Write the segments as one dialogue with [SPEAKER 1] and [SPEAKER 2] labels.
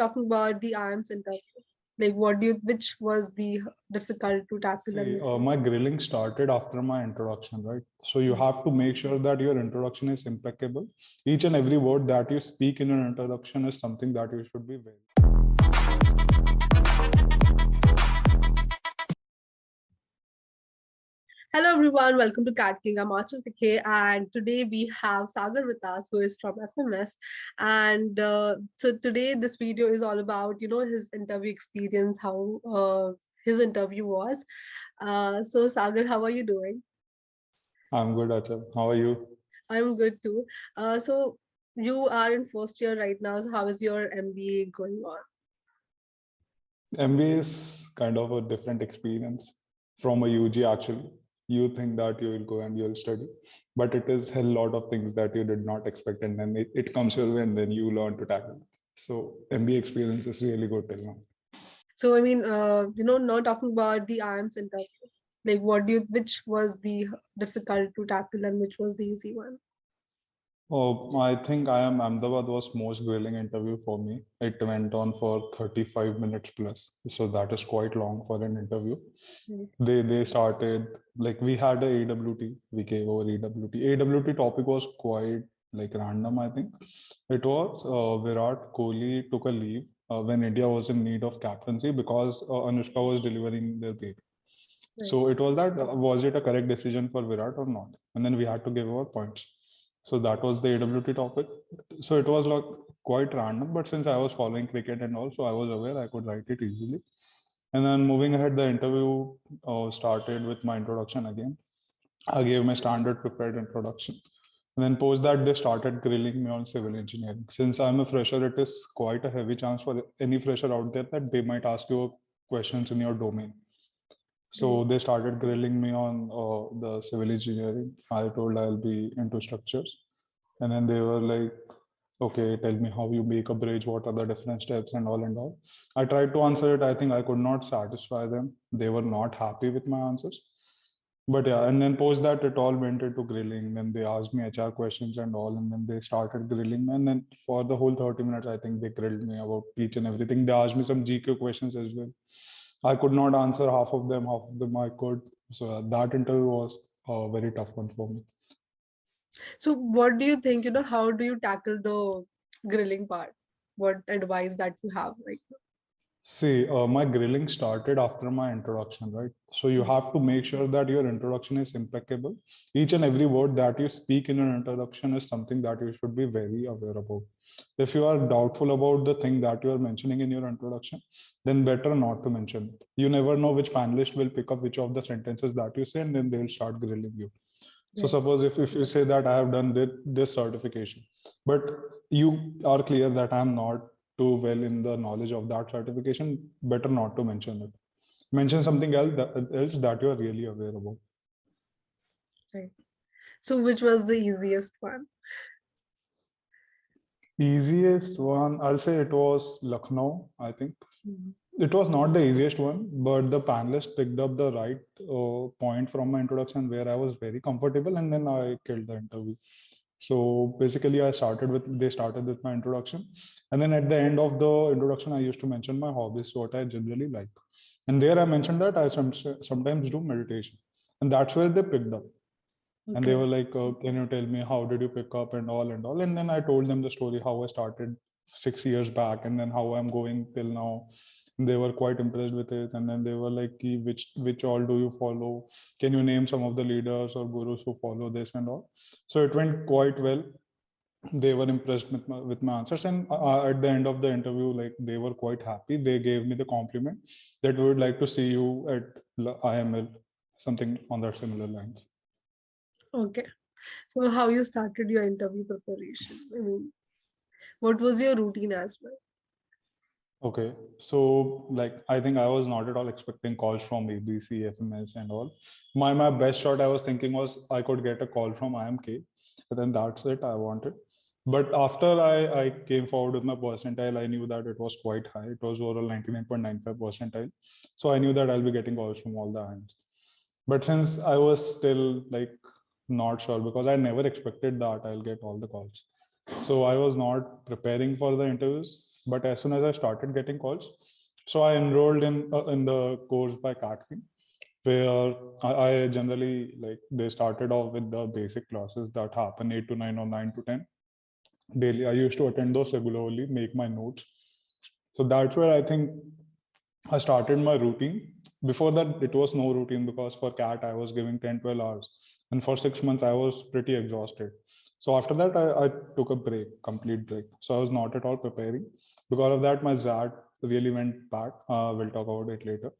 [SPEAKER 1] talking about the IIMs interview, which was the difficult to tackle?
[SPEAKER 2] See, my grilling started after my introduction, right? So you have to make sure that your introduction is impeccable. Each and every word that you speak in your introduction is something that you should be very.
[SPEAKER 1] Hello everyone, welcome to CATKing. I'm Achal, and today we have Sagar with us, who is from FMS. And so today this video is all about, his interview experience, how his interview was. So Sagar, how are you doing?
[SPEAKER 2] I'm good, Achal. How are you?
[SPEAKER 1] I'm good too. So you are in first year right now. So how is your MBA going on?
[SPEAKER 2] MBA is kind of a different experience from a UG actually. You think that you will go and you'll study, but it is a lot of things that you did not expect, and then it comes your way and then you learn to tackle it. So MBA experience is really good till now.
[SPEAKER 1] So I mean, not talking about the IIMs interview, which was the difficult to tackle and which was the easy one?
[SPEAKER 2] Oh, I think IIM Ahmedabad was most grilling interview for me. It went on for 35 minutes plus. So that is quite long for an interview. They started, like we had a AWT, we gave over AWT. AWT topic was quite like random, I think. It was Virat Kohli took a leave when India was in need of captaincy because Anushka was delivering their baby. So it was that, was it a correct decision for Virat or not? And then we had to give our points. So that was the AWT topic. So it was like quite random, but since I was following cricket and also I was aware I could write it easily. And then moving ahead, the interview started with my introduction again. I gave my standard prepared introduction. And then post that, they started grilling me on civil engineering. Since I'm a fresher, it is quite a heavy chance for any fresher out there that they might ask you questions in your domain. So they started grilling me on the civil engineering. I told I'll be into structures. And then they were like, okay, tell me how you make a bridge, what are the different steps and all and all. I tried to answer it. I think I could not satisfy them. They were not happy with my answers. But yeah, and then post that, it all went into grilling. Then they asked me HR questions and all, and then they started grilling me. And then for the whole 30 minutes, I think they grilled me about each and everything. They asked me some GQ questions as well. I could not answer half of them I could. So that interview was a very tough one for me.
[SPEAKER 1] So what do you think, how do you tackle the grilling part? What advice that you have right now?
[SPEAKER 2] See, my grilling started after my introduction, right? So you have to make sure that your introduction is impeccable. Each and every word that you speak in your introduction is something that you should be very aware about. If you are doubtful about the thing that you are mentioning in your introduction, then better not to mention it. You never know which panelist will pick up which of the sentences that you say, and then they'll start grilling you. So suppose if you say that I have done this certification, but you are clear that I'm not too well in the knowledge of that certification, better not to mention it. Mention something else that you are really aware about.
[SPEAKER 1] Right. So which was the easiest one?
[SPEAKER 2] Easiest one, I'll say it was Lucknow, I think. It was not the easiest one, but the panelist picked up the right point from my introduction where I was very comfortable, and then I killed the interview. So basically, they started with my introduction. And then at the end of the introduction, I used to mention my hobbies, what I generally like. And there I mentioned that I sometimes do meditation. And that's where they picked up. Okay. And they were like, can you tell me how did you pick up and all and all? And then I told them the story, how I started 6 years back and then how I'm going till now. They were quite impressed with it, and then they were like, which all do you follow? Can you name some of the leaders or gurus who follow this and all? So it went quite well. They were impressed with my answers, and at the end of the interview, like, they were quite happy. They gave me the compliment that we would like to see you at IML, something on that similar lines.
[SPEAKER 1] Okay, so how you started your interview preparation? I mean, what was your routine as well?
[SPEAKER 2] Okay, so like, I think I was not at all expecting calls from ABC, FMS and all. My best shot I was thinking was I could get a call from IMK, but then that's it I wanted. But after I came forward with my percentile, I knew that it was quite high. It was overall 99.95 percentile. So I knew that I'll be getting calls from all the IIMs. But since I was still like not sure, because I never expected that I'll get all the calls. So I was not preparing for the interviews. But as soon as I started getting calls, so I enrolled in the course by CATKing, where I generally, like, they started off with the basic classes that happen 8 to 9 or 9 to 10 daily. I used to attend those regularly, make my notes. So that's where I think I started my routine. Before that, it was no routine because for CAT, I was giving 10, 12 hours. And for 6 months, I was pretty exhausted. So after that, I took a break, complete break. So I was not at all preparing. Because of that, my XAT really went bad. We'll talk about it later.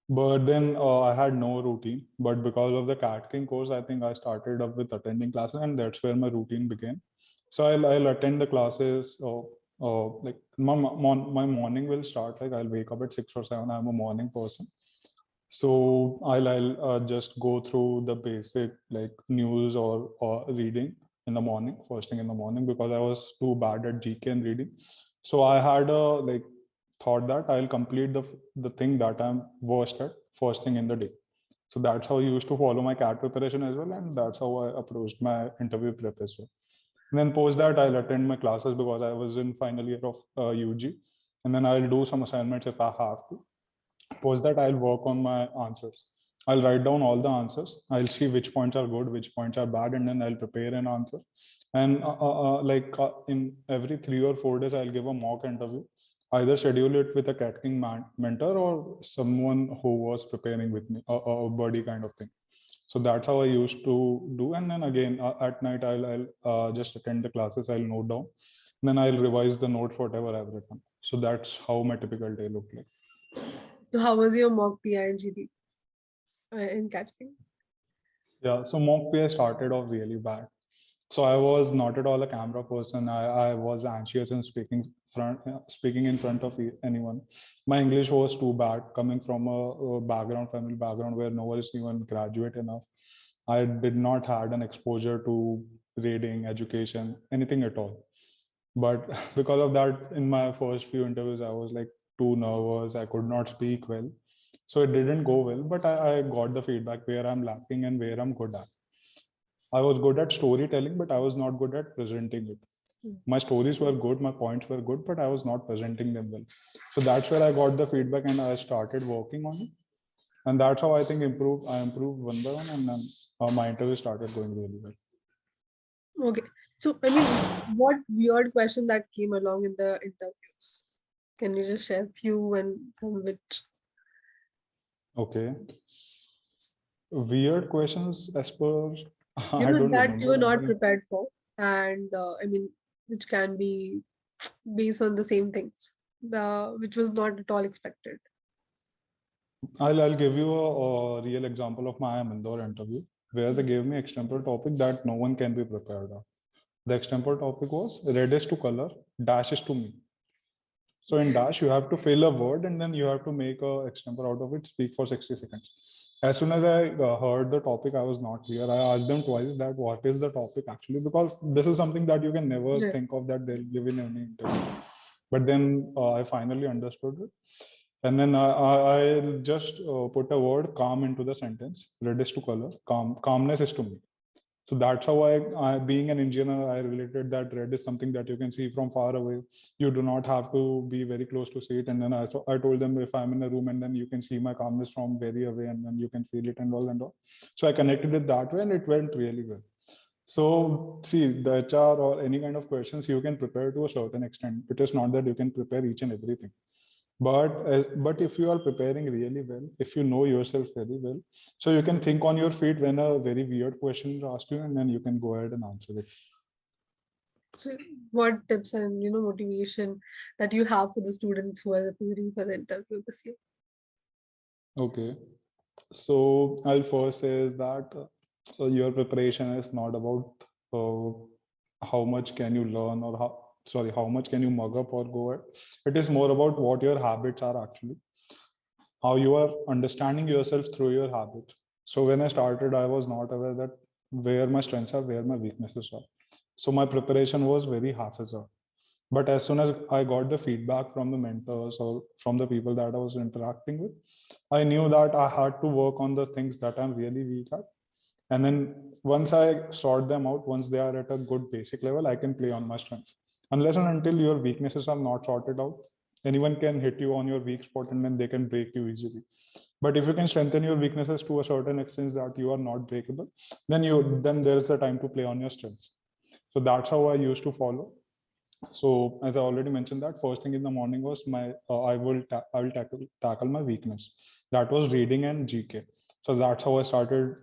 [SPEAKER 2] But then I had no routine. But because of the CATKing course, I think I started up with attending classes, and that's where my routine began. So I'll attend the classes. Like my morning will start, like I'll wake up at 6 or 7. I'm a morning person. So I'll just go through the basic, like, news or reading in the morning, first thing in the morning, because I was too bad at GK and reading. So I had a, like, thought that I'll complete the thing that I'm worst at first thing in the day. So that's how I used to follow my CAT preparation as well, and that's how I approached my interview prep as well. And then post that, I'll attend my classes because I was in final year of UG, and then I'll do some assignments if I have to. Post that, I'll work on my answers. I'll write down all the answers. I'll see which points are good, which points are bad, and then I'll prepare an answer. And in every 3 or 4 days, I'll give a mock interview. Either schedule it with a CATKing mentor or someone who was preparing with me, a buddy kind of thing. So that's how I used to do. And then again, at night, I'll just attend the classes. I'll note down. And then I'll revise the notes, whatever I've written. So that's how my typical day looked like.
[SPEAKER 1] So how was your mock PI and GD in CATKing?
[SPEAKER 2] Yeah, so mock PI started off really bad. So I was not at all a camera person. I was anxious in speaking in front of anyone. My English was too bad, coming from a family background where no one is even graduate enough. I did not had an exposure to reading, education, anything at all. But because of that, in my first few interviews, I was like too nervous. I could not speak well. So it didn't go well, but I got the feedback where I'm lacking and where I'm good at. I was good at storytelling, but I was not good at presenting it. My stories were good, my points were good, but I was not presenting them well. So that's where I got the feedback and I started working on it. And that's how I think I improved one by one, and then my interview started going really well.
[SPEAKER 1] Okay. So, I mean, what weird question that came along in the interviews? Can you just share a few and from which?
[SPEAKER 2] Okay. Weird questions as per, I don't
[SPEAKER 1] That you were
[SPEAKER 2] remember.
[SPEAKER 1] not prepared for. And I mean, which can be based on the same things, which was not at all expected.
[SPEAKER 2] I'll give you a real example of my Indore interview where they gave me extempore topic that no one can be prepared of. The extempore topic was red is to color, dash is to me. So in dash, you have to fill a word and then you have to make a extempore out of it, speak for 60 seconds. As soon as I heard the topic, I was not clear. I asked them twice that what is the topic actually, because this is something that you can never think of that they'll give in any interview. But then I finally understood it. And then I just put a word calm into the sentence. Red is to color, calmness is to me. So that's how I, being an engineer, I related that red is something that you can see from far away. You do not have to be very close to see it. And then I told them if I'm in a room and then you can see my calmness from very away and then you can feel it and all and all. So I connected it that way and it went really well. So see, the HR or any kind of questions you can prepare to a certain extent. It is not that you can prepare each and everything. But if you are preparing really well, if you know yourself very well, so you can think on your feet when a very weird question is asked you, and then you can go ahead and answer it.
[SPEAKER 1] So what tips and motivation that you have for the students who are appearing for the interview this year?
[SPEAKER 2] Okay, so I'll first say is that your preparation is not about how much can you learn or how much can you mug up or go at. It is more about what your habits are actually, how you are understanding yourself through your habits. So when I started, I was not aware that where my strengths are, where my weaknesses are. So my preparation was very haphazard. But as soon as I got the feedback from the mentors or from the people that I was interacting with, I knew that I had to work on the things that I'm really weak at. And then once I sort them out, once they are at a good basic level, I can play on my strengths. Unless and until your weaknesses are not sorted out, anyone can hit you on your weak spot and then they can break you easily. But if you can strengthen your weaknesses to a certain extent that you are not breakable, then there's the time to play on your strengths. So that's how I used to follow. So as I already mentioned, that first thing in the morning was I will tackle my weakness. That was reading and GK. So that's how I started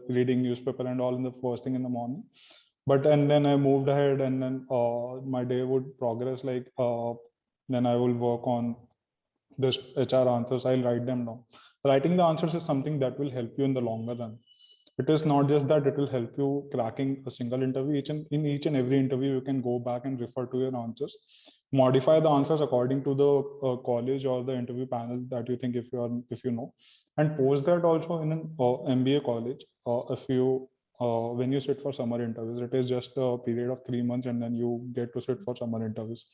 [SPEAKER 2] reading newspaper and all in the first thing in the morning. But and then I moved ahead, and then my day would progress like then I will work on this HR answers. I'll write them down. Writing the answers is something that will help you in the longer run. It is not just that it will help you cracking a single interview. In each and every interview, you can go back and refer to your answers, modify the answers according to the college or the interview panel that you think if you know, and post that also in an MBA college. If you when you sit for summer interviews, it is just a period of 3 months, and then you get to sit for summer interviews.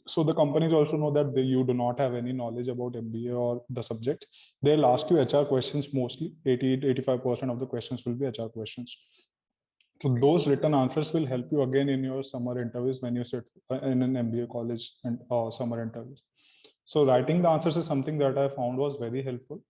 [SPEAKER 2] So the companies also know that you do not have any knowledge about MBA or the subject. They'll ask you HR questions mostly. 80-85% of the questions will be HR questions. So those written answers will help you again in your summer interviews when you sit in an MBA college and summer interviews. So writing the answers is something that I found was very helpful.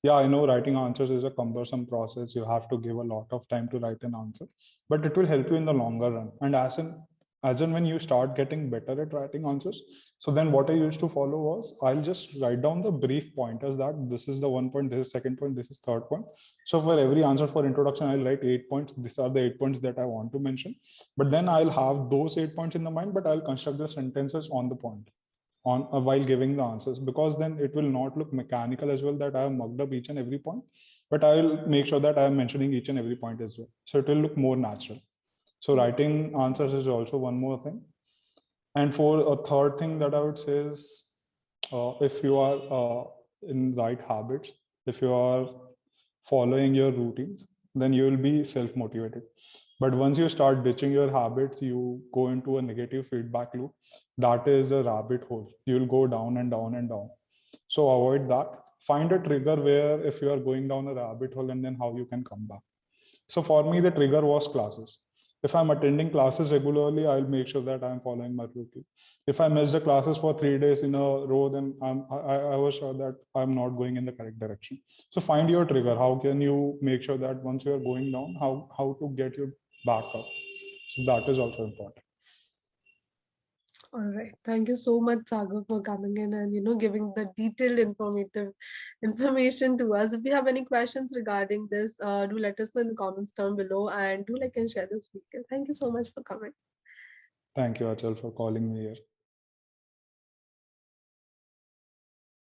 [SPEAKER 2] Yeah, I know writing answers is a cumbersome process. You have to give a lot of time to write an answer, but it will help you in the longer run. And as in when you start getting better at writing answers, so then what I used to follow was I'll just write down the brief pointers that this is the 1 point, this is second point, this is third point. So for every answer for introduction, I'll write 8 points. These are the 8 points that I want to mention. But then I'll have those 8 points in the mind, but I'll construct the sentences on the point on while giving the answers, because then it will not look mechanical as well that I have mugged up each and every point, but I will make sure that I am mentioning each and every point as well. So it will look more natural. So writing answers is also one more thing. And for a third thing that I would say is if you are in right habits, if you are following your routines, then you will be self-motivated. But once you start ditching your habits, you go into a negative feedback loop. That is a rabbit hole. You will go down and down and down. So avoid that. Find a trigger where if you are going down a rabbit hole, and then how you can come back. So for me, the trigger was classes. If I'm attending classes regularly, I'll make sure that I'm following my routine. If I missed the classes for 3 days in a row, then I was sure that I'm not going in the correct direction. So find your trigger. How can you make sure that once you're going down, how to get you back up? So that is also important.
[SPEAKER 1] All right. Thank you so much, Sagar, for coming in and giving the detailed, informative information to us. If you have any questions regarding this, do let us know in the comments down below, and do like and share this video. Thank you so much for coming.
[SPEAKER 2] Thank you, Achal, for calling me here.